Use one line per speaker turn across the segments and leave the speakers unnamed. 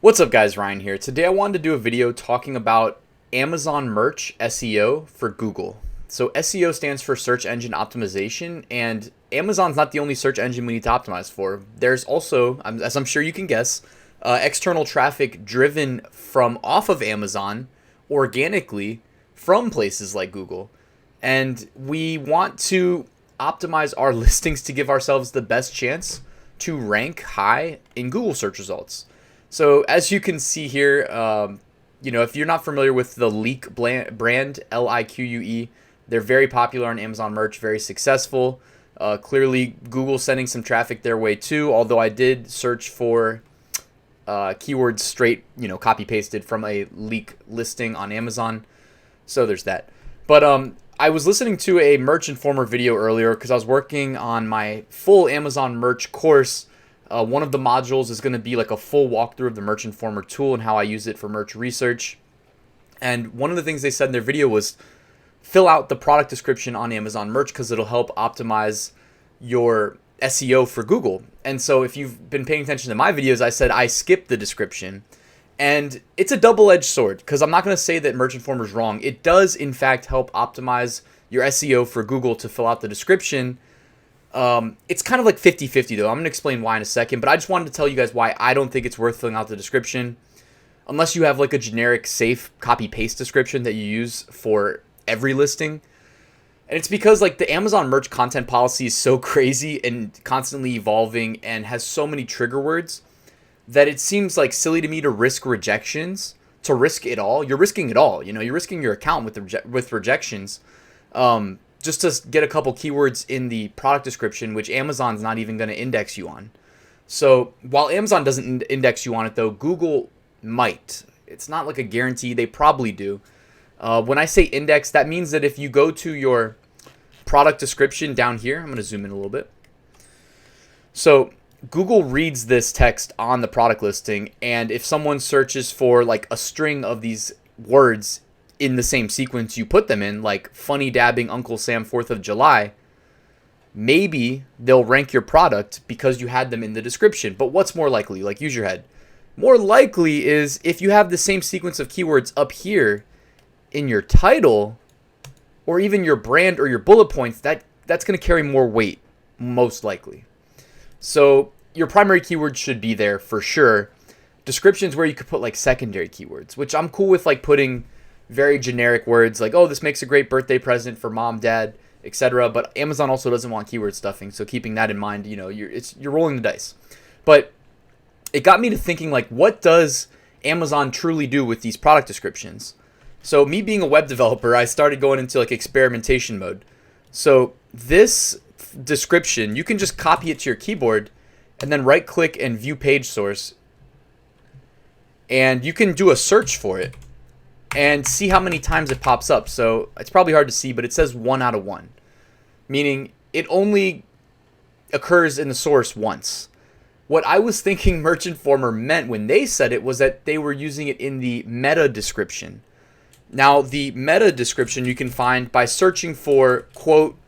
What's up guys, Ryan here. Today I wanted to do a video talking about Amazon merch SEO for Google. So SEO stands for search engine optimization, and Amazon's not the only search engine we need to optimize for. There's also, as I'm sure you can guess, external traffic driven from off of Amazon organically from places like Google. And we want to optimize our listings to give ourselves the best chance to rank high in Google search results. So as you can see here, if you're not familiar with the Leak brand, Lique, they're very popular on Amazon merch, very successful. Clearly, Google's sending some traffic their way too, although I did search for keywords straight, copy pasted from a Leak listing on Amazon. So there's that. But I was listening to a Merch Informer video earlier because I was working on my full Amazon merch course. One of the modules is going to be like a full walkthrough of the Merch Informer tool and how I use it for merch research. And one of the things they said in their video was fill out the product description on Amazon merch because it'll help optimize your SEO for Google. And so if you've been paying attention to my videos, I said I skipped the description. And it's a double-edged sword because I'm not going to say that Merch Informer is wrong. It does, in fact, help optimize your SEO for Google to fill out the description. It's kind of like 50-50 though. I'm going to explain why in a second, but I just wanted to tell you guys why I don't think it's worth filling out the description unless you have like a generic safe copy paste description that you use for every listing. And it's because like the Amazon merch content policy is so crazy and constantly evolving and has so many trigger words that it seems like silly to me to risk rejections, to risk it all. You're risking it all. You're risking your account with rejections. Just to get a couple keywords in the product description, which Amazon's not even going to index you on. So while Amazon doesn't index you on it, though, Google might. It's not like a guarantee. They probably do. When I say index, that means that if you go to your product description down here, I'm going to zoom in a little bit. So Google reads this text on the product listing, and if someone searches for like a string of these words in the same sequence you put them in, like funny dabbing Uncle Sam 4th of July, maybe they'll rank your product because you had them in the description. But what's more likely? Like, use your head. More likely is if you have the same sequence of keywords up here in your title or even your brand or your bullet points, that's going to carry more weight, most likely. So your primary keywords should be there for sure. Descriptions where you could put like secondary keywords, which I'm cool with, like putting very generic words like, oh, this makes a great birthday present for mom, dad, etc. But Amazon also doesn't want keyword stuffing, so keeping that in mind, you're rolling the dice. But it got me to thinking, like, what does Amazon truly do with these product descriptions? So me being a web developer, I started going into like experimentation mode. So this description, you can just copy it to your keyboard and then right click and view page source, and you can do a search for it and see how many times it pops up. So it's probably hard to see, but it says 1 out of 1, meaning it only occurs in the source once. What I was thinking Merch Informer meant when they said it was that they were using it in the meta description. Now, the meta description you can find by searching for quote,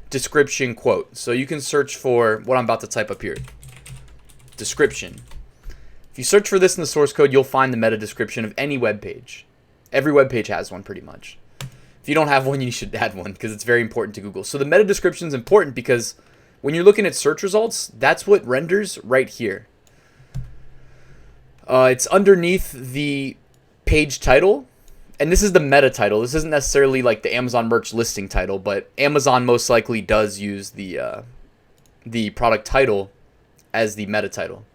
description, quote. So you can search for what I'm about to type up here, description. If you search for this in the source code, you'll find the meta description of any web page. Every web page has one pretty much. If you don't have one, you should add one because it's very important to Google. So the meta description is important because when you're looking at search results, that's what renders right here. It's underneath the page title, and this is the meta title. This isn't necessarily like the Amazon merch listing title, but Amazon most likely does use the product title as the meta title.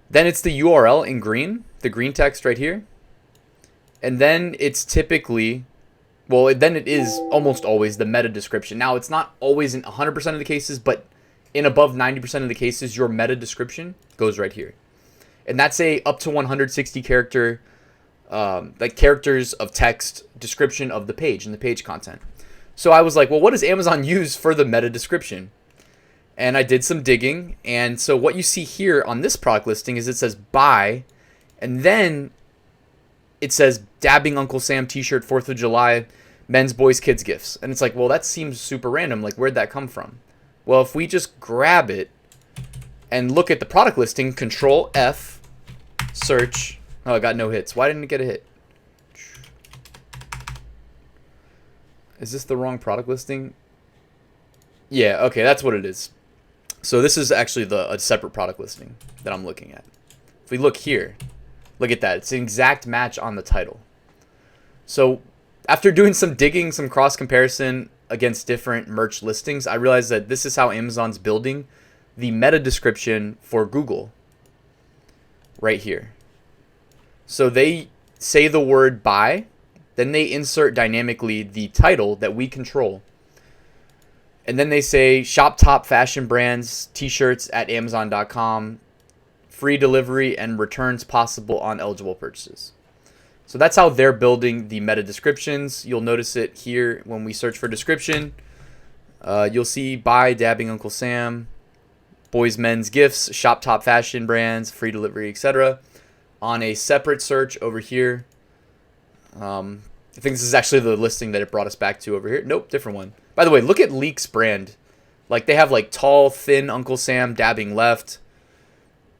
Then it's the URL in green, the green text right here. And then it's typically, then it is almost always the meta description. Now, it's not always in 100% of the cases, but in above 90% of the cases, your meta description goes right here. And that's a up to 160 character, like characters of text description of the page and the page content. So I was like, well, what does Amazon use for the meta description? And I did some digging. And so what you see here on this product listing is it says buy, and then it says dabbing Uncle Sam t-shirt 4th of July, men's, boys, kids gifts. And it's like, well, that seems super random. Like, where'd that come from? Well, if we just grab it and look at the product listing, Control F, search. Oh, I got no hits. Why didn't it get a hit? Is this the wrong product listing? Yeah, okay, that's what it is. So this is actually a separate product listing that I'm looking at. If we look here, look at that. It's an exact match on the title. So after doing some digging, some cross comparison against different merch listings, I realized that this is how Amazon's building the meta description for Google right here. So they say the word buy, then they insert dynamically the title that we control. And then they say shop top fashion brands, t-shirts at amazon.com, free delivery and returns possible on eligible purchases. So that's how they're building the meta descriptions. You'll notice it here when we search for description. You'll see buy dabbing Uncle Sam, boys men's gifts, shop top fashion brands, free delivery, etc. On a separate search over here. I think this is actually the listing that it brought us back to over here. Nope, different one. By the way, look at Leak's brand. Like they have like tall, thin Uncle Sam dabbing left,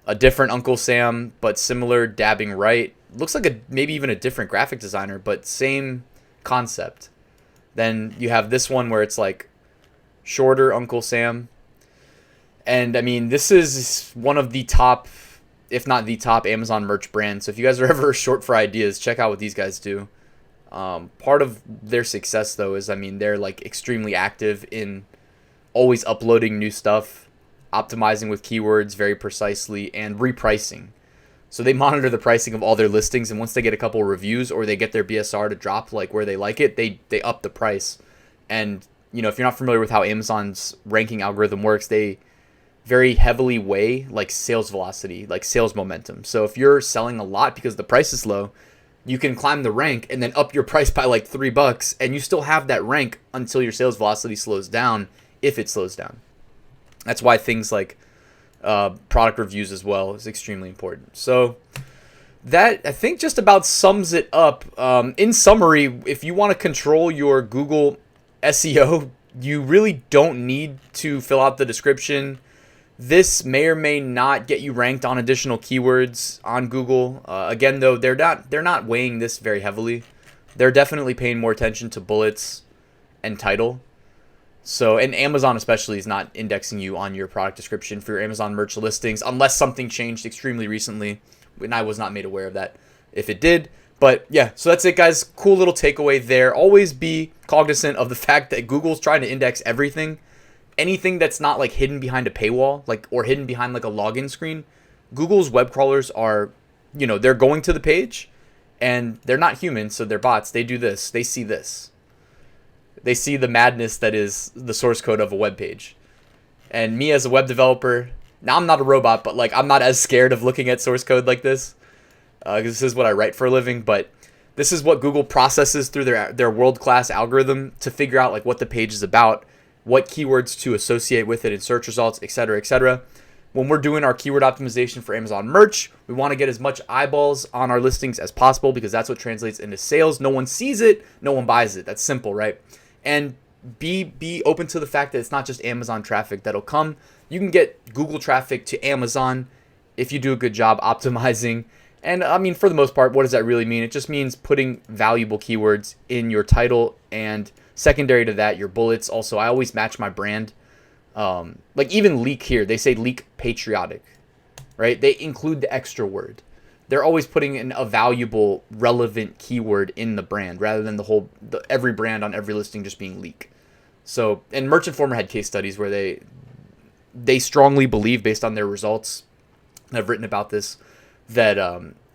a different Uncle Sam but similar dabbing right. Looks like maybe even a different graphic designer, but same concept. Then you have this one where it's like shorter Uncle Sam. And I mean, this is one of the top, if not the top, Amazon merch brand. So if you guys are ever short for ideas, check out what these guys do. Part of their success, though, is, I mean, they're like extremely active in always uploading new stuff, optimizing with keywords very precisely, and repricing. So they monitor the pricing of all their listings, and once they get a couple of reviews or they get their BSR to drop like where they like it, they up the price. And, you know, if you're not familiar with how Amazon's ranking algorithm works, they very heavily weigh like sales velocity, like sales momentum. So if you're selling a lot because the price is low, you can climb the rank and then up your price by like $3, and you still have that rank until your sales velocity slows down, if it slows down. That's why things like product reviews as well is extremely important. So that, I think, just about sums it up. In summary, if you want to control your Google SEO, you really don't need to fill out the description. This may or may not get you ranked on additional keywords on Google. Again, though, they're not weighing this very heavily. They're definitely paying more attention to bullets and title. So, and Amazon especially is not indexing you on your product description for your Amazon merch listings unless something changed extremely recently, and I was not made aware of that if it did. But yeah, so that's it, guys. Cool little takeaway there. Always be cognizant of the fact that Google's trying to index everything. Anything that's not like hidden behind a paywall, like, or hidden behind like a login screen. Google's web crawlers are, you know, they're going to the page, and they're not human, so they're bots. They do this. They see this. They see the madness that is the source code of a web page. And me as a web developer, now I'm not a robot, but like I'm not as scared of looking at source code like this, because this is what I write for a living. But this is what Google processes through their world-class algorithm to figure out like what the page is about, what keywords to associate with it in search results, etc., etc. When we're doing our keyword optimization for Amazon merch, we want to get as much eyeballs on our listings as possible, because that's what translates into sales. No one sees it, no one buys it. That's simple, right? And be open to the fact that it's not just Amazon traffic that'll come. You can get Google traffic to Amazon if you do a good job optimizing. And I mean, for the most part, what does that really mean? It just means putting valuable keywords in your title, and secondary to that, your bullets. Also, I always match my brand. Like even leak here, they say leak patriotic, right? They include the extra word. They're always putting in a valuable, relevant keyword in the brand, rather than every brand on every listing just being leak. So, and Merch Informer had case studies where they strongly believe, based on their results, and I've written about this, that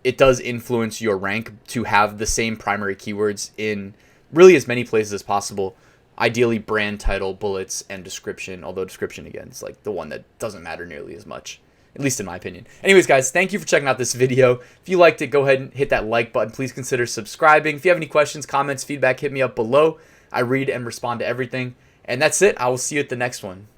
it does influence your rank to have the same primary keywords in really as many places as possible. Ideally, brand, title, bullets, and description. Although description, again, is like the one that doesn't matter nearly as much, at least in my opinion. Anyways, guys, thank you for checking out this video. If you liked it, go ahead and hit that like button. Please consider subscribing. If you have any questions, comments, feedback, hit me up below. I read and respond to everything. And that's it. I will see you at the next one.